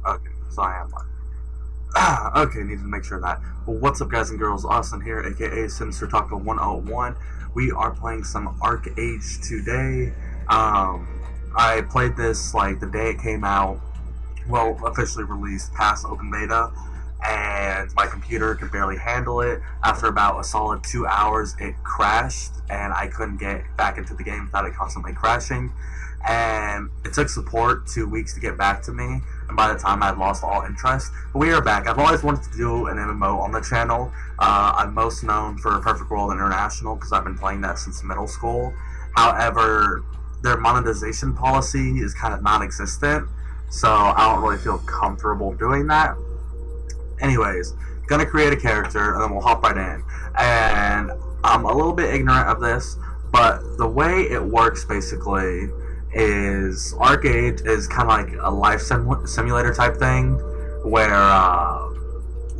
Okay, so I am one. Okay, need to make sure of that. Well, what's up, guys and girls? Austin here, aka Sinister Taco 101. We are playing some ArcheAge today. I played this like the day it came out. Well, officially released past open beta, and my computer could barely handle it. After about a solid 2 hours, it crashed, and I couldn't get back into the game without it constantly crashing. And it took support 2 weeks to get back to me, and by the time I'd lost all interest. But we are back. I've always wanted to do an MMO on the channel. I'm most known for Perfect World International because I've been playing that since middle school. However, their monetization policy is kind of non-existent, so I don't really feel comfortable doing that. Anyways, gonna create a character and then we'll hop right in. And I'm a little bit ignorant of this, but the way it works basically is ArcheAge is kind of like a life simulator type thing where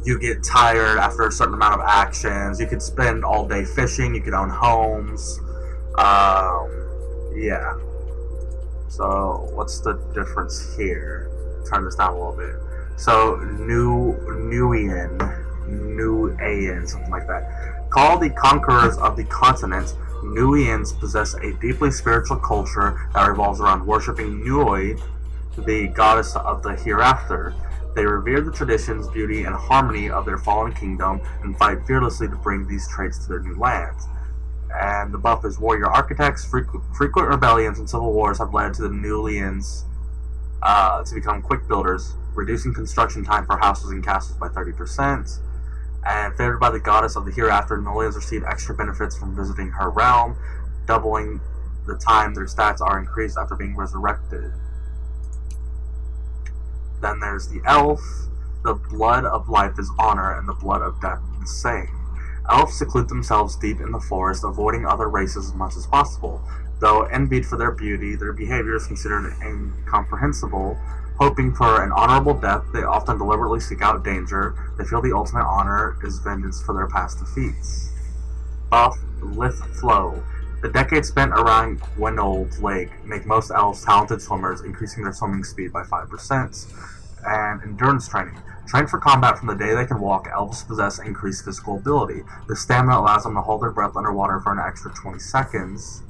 you get tired after a certain amount of actions. You could spend all day fishing, you could own homes. Yeah. So what's the difference here? Turn this down a little bit. So Nuian, something like that. Called the conquerors of the continent, Nuians possess a deeply spiritual culture that revolves around worshipping Nui, the goddess of the hereafter. They revere the traditions, beauty, and harmony of their fallen kingdom and fight fearlessly to bring these traits to their new lands. And the buff is warrior architects. Frequent rebellions and civil wars have led to the Nuians to become quick builders, reducing construction time for houses and castles by 30%. And favored by the goddess of the hereafter, Nuians receive extra benefits from visiting her realm, doubling the time their stats are increased after being resurrected. Then there's the elf. The blood of life is honor, and the blood of death is the same. Elves seclude themselves deep in the forest, avoiding other races as much as possible. Though envied for their beauty, their behavior is considered incomprehensible. Hoping for an honorable death, they often deliberately seek out danger. They feel the ultimate honor is vengeance for their past defeats. Buff, Lith Flow. The decades spent around Gwenold Lake make most elves talented swimmers, increasing their swimming speed by 5%. And endurance training. Trained for combat from the day they can walk, elves possess increased physical ability. The stamina allows them to hold their breath underwater for an extra 20 seconds.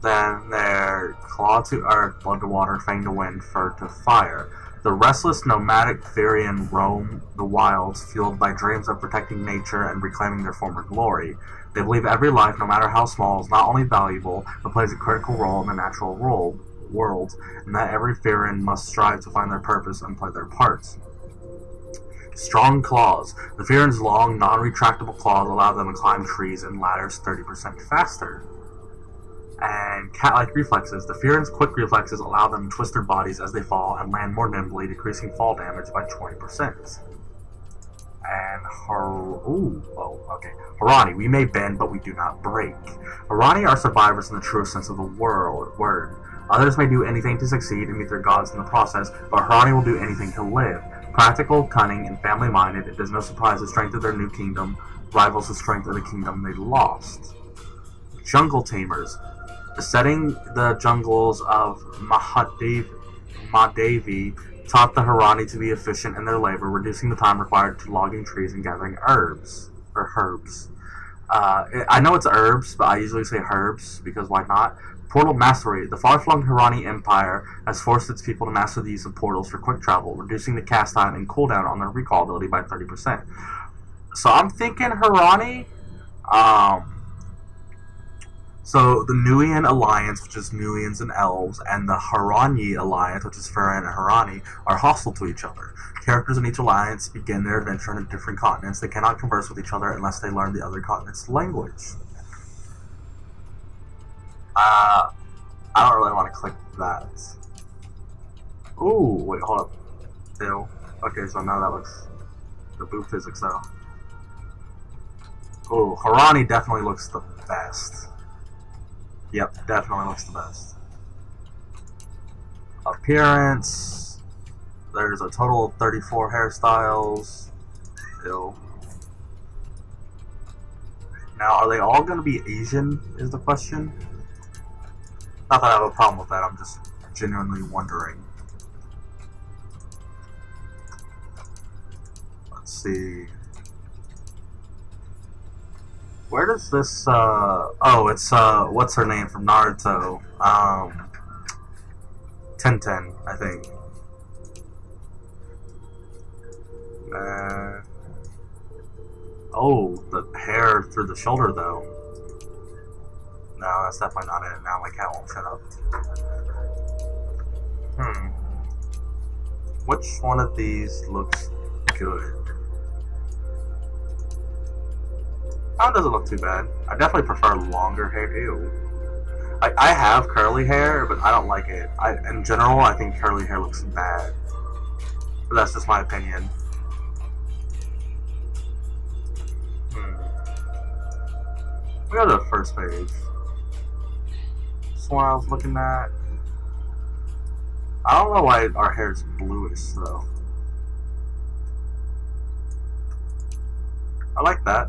Then their claw to earth, blood to water, fang to wind, fur to fire. The restless nomadic Therian roam the wilds, fueled by dreams of protecting nature and reclaiming their former glory. They believe every life, no matter how small, is not only valuable, but plays a critical role in the natural world, and that every Therian must strive to find their purpose and play their parts. Strong claws. The Therians' long, non-retractable claws allow them to climb trees and ladders 30% faster. And cat-like reflexes. The Therians' quick reflexes allow them to twist their bodies as they fall and land more nimbly, decreasing fall damage by 20%. And Harani. We may bend, but we do not break. Harani are survivors in the truest sense of the word. Others may do anything to succeed and meet their gods in the process, but Harani will do anything to live. Practical, cunning, and family-minded, it is no surprise the strength of their new kingdom rivals the strength of the kingdom they lost. Jungle Tamers. Setting the jungles of Mahadevi taught the Harani to be efficient in their labor, reducing the time required to logging trees and gathering herbs. I know it's herbs, but I usually say herbs, because why not? Portal Mastery. The far-flung Harani Empire has forced its people to master the use of portals for quick travel, reducing the cast time and cooldown on their recall ability by 30%. So I'm thinking Harani. So the Nuian Alliance, which is Nuians and Elves, and the Harani Alliance, which is Therian and Harani, are hostile to each other. Characters in each alliance begin their adventure on different continents. They cannot converse with each other unless they learn the other continent's language. I don't really want to click that. Ooh, wait, hold up. Ew. Okay, so now that looks... the boot physics, though. Ooh, Harani definitely looks the best. Yep, definitely looks the best. Appearance. There's a total of 34 hairstyles. Ew. Now, are they all going to be Asian, is the question? Not that I have a problem with that, I'm just genuinely wondering. see. Where does this, oh, it's, what's her name from Naruto? Tenten, I think. Oh, the hair through the shoulder, though. No, that's definitely not it. Now my cat won't shut up. Which one of these looks good? Oh, it doesn't look too bad. I definitely prefer longer hair. Ew. I have curly hair, but I don't like it. In general, I think curly hair looks bad. But that's just my opinion. We go to the first page. This one I was looking at. I don't know why our hair is bluish, though. I like that.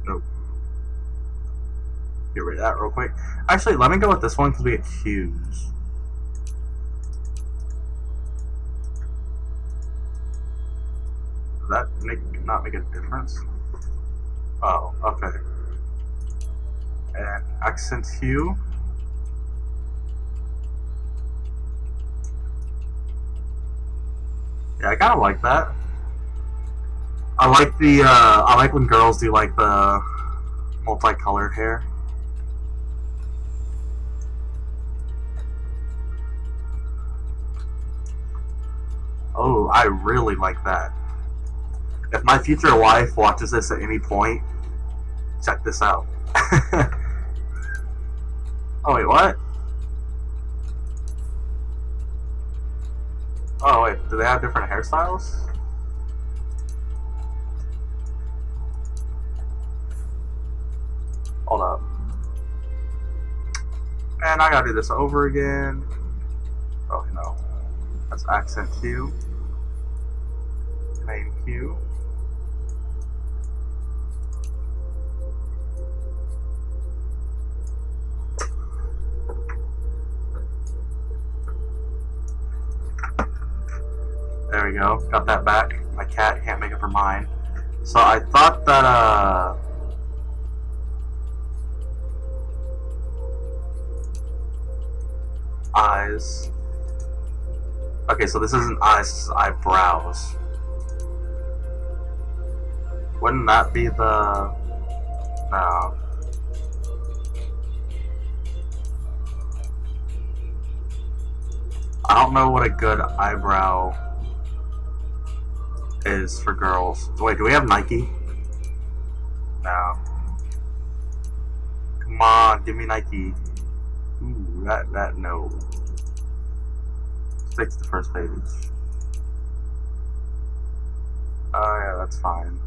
Nope. Get rid of that real quick. Actually, let me go with this one because we get hues. Does that not make a difference? Oh, okay. And accent hue. Yeah, I kinda like that. I like the I like when girls do like the multicolored hair. Oh, I really like that. If my future wife watches this at any point, check this out. Oh wait, what? Oh wait, do they have different hairstyles? Hold up. And I gotta do this over again. Oh no. That's accent hue. Main hue. There we go. Got that back. My cat can't make up her mind. So I thought that eyes. Okay, so this isn't eyes, this is eyebrows. Wouldn't that be the... No. I don't know what a good eyebrow is for girls. Wait, do we have Nike? No. Come on, give me Nike. Ooh, that no. Stick to the first page. Oh yeah, that's fine.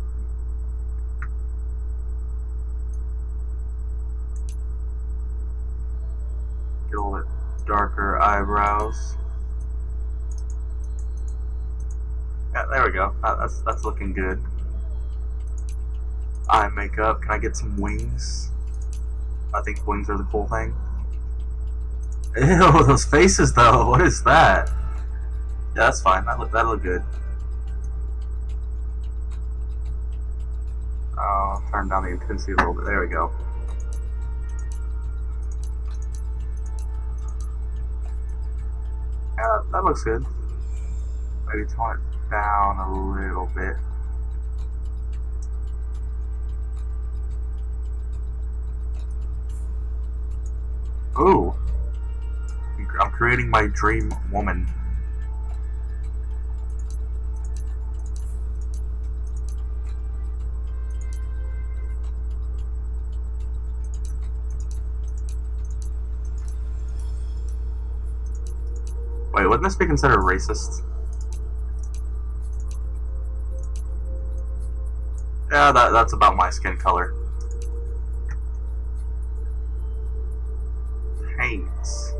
Get a little bit darker eyebrows. Yeah, there we go. That's looking good. Eye makeup. Can I get some wings? I think wings are the cool thing. Ew, those faces though. What is that? Yeah, that's fine. That look good. Oh, turn down the intensity a little bit. There we go. Yeah, that looks good. Maybe tone it down a little bit. Ooh. I'm creating my dream woman. Wait, wouldn't this be considered racist? Yeah, that's about my skin color. Paints.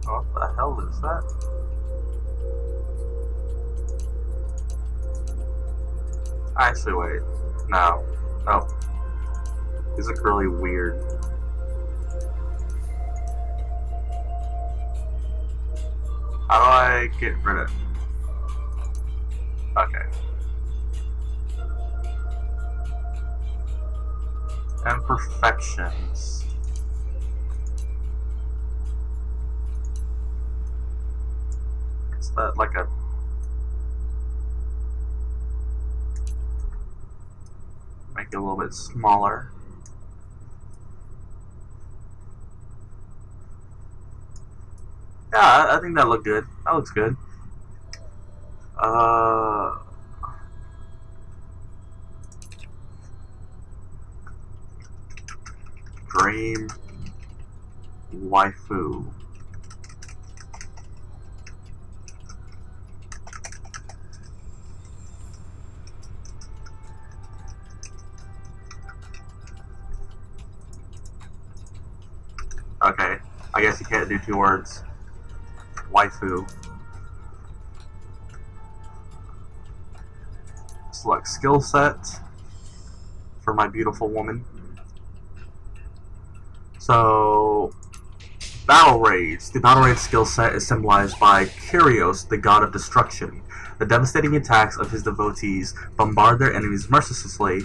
What the hell is that? Actually, wait. No. Nope. These look really weird. How do I get rid of... Okay. Imperfections. Is that like a... Make it a little bit smaller. Yeah, I think that looked good. That looks good. Dream waifu. Okay, I guess you can't do 2 words. Waifu. Select skill set for my beautiful woman. So, Battle Rage. The Battle Rage skill set is symbolized by Kyrios, the god of destruction. The devastating attacks of his devotees bombard their enemies mercilessly,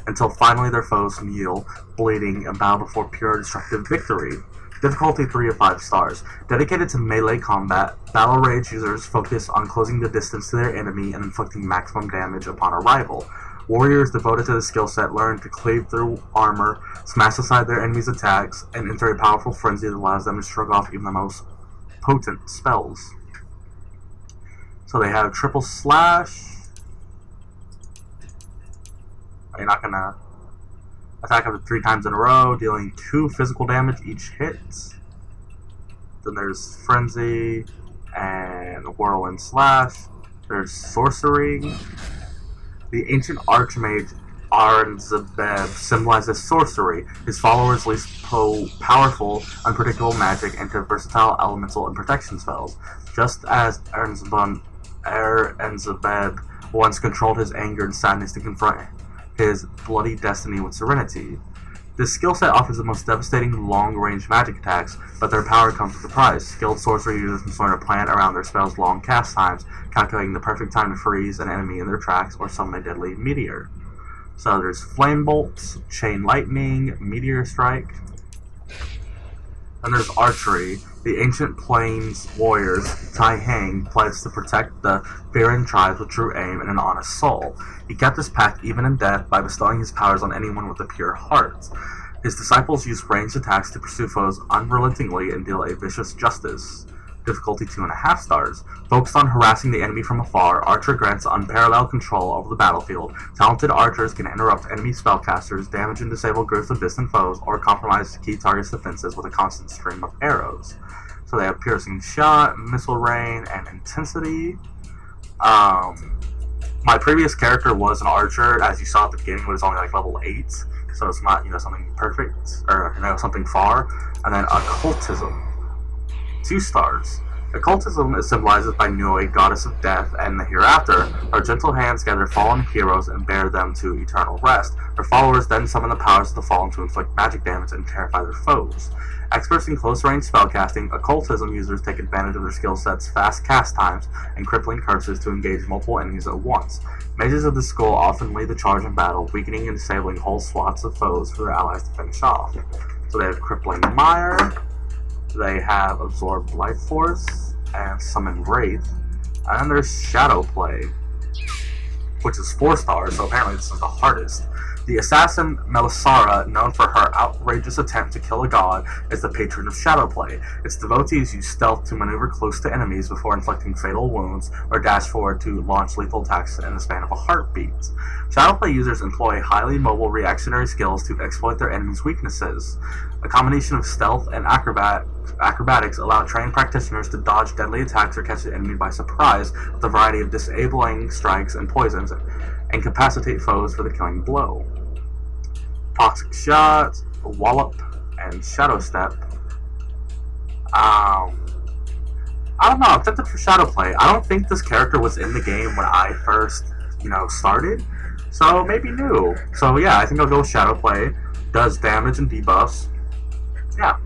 until finally their foes kneel, bleeding, and bow before pure destructive victory. Difficulty 3 of 5 stars. Dedicated to melee combat, Battle Rage users focus on closing the distance to their enemy and inflicting maximum damage upon arrival. Warriors devoted to the skill set learn to cleave through armor, smash aside their enemies' attacks, and enter a powerful frenzy that allows them to shrug off even the most potent spells. So they have triple slash. You're not gonna attack up to 3 times in a row, dealing 2 physical damage each hit. Then there's Frenzy and Whirlwind Slash. There's Sorcery. The ancient Archmage Arzabeb symbolizes sorcery. His followers least powerful, unpredictable magic into versatile elemental and protection spells. Just as Arzabeb once controlled his anger and sadness to confront his bloody destiny with serenity. This skill set offers the most devastating long-range magic attacks, but their power comes with a price. Skilled sorcery users must learn to plan around their spells' long cast times, calculating the perfect time to freeze an enemy in their tracks or summon a deadly meteor. So there's Flame Bolt, Chain Lightning, Meteor Strike. And there's Archery. The ancient Plains warriors, Tai Hang, pledged to protect the Viren tribes with true aim and an honest soul. He kept his pact even in death by bestowing his powers on anyone with a pure heart. His disciples used ranged attacks to pursue foes unrelentingly and deal a vicious justice. Difficulty 2.5 stars. Focused on harassing the enemy from afar, Archer grants unparalleled control over the battlefield. Talented archers can interrupt enemy spellcasters, damage and disable groups of distant foes, or compromise key targets' defenses with a constant stream of arrows. So they have piercing shot, missile rain, and intensity. My previous character was an archer, as you saw at the beginning, but it's only like level 8, so it's not, something perfect, or, something far. And then occultism. 2 stars. Occultism is symbolized by Nui, goddess of death, and the hereafter. Her gentle hands gather fallen heroes and bear them to eternal rest. Her followers then summon the powers of the fallen to inflict magic damage and terrify their foes. Experts in close-range spellcasting, occultism users take advantage of their skill set's fast cast times and crippling curses to engage multiple enemies at once. Mages of the Skull often lead the charge in battle, weakening and disabling whole swaths of foes for their allies to finish off. So they have Crippling Mire. They have Absorb Life Force and Summon Wraith. And then there's Shadow Play, which is 4 stars, so apparently this is the hardest. The assassin Melisara, known for her outrageous attempt to kill a god, is the patron of Shadow Play. Its devotees use stealth to maneuver close to enemies before inflicting fatal wounds, or dash forward to launch lethal attacks in the span of a heartbeat. Shadow Play users employ highly mobile reactionary skills to exploit their enemies' weaknesses. A combination of stealth and acrobatics allow trained practitioners to dodge deadly attacks or catch the enemy by surprise with a variety of disabling strikes and poisons, and incapacitate foes for the killing blow. Toxic Shot, Wallop, and Shadow Step. I don't know, I'm tempted for Shadow Play. I don't think this character was in the game when I first, started, so maybe new. So yeah, I think I'll go with Shadow Play. Does damage and debuffs. Yeah,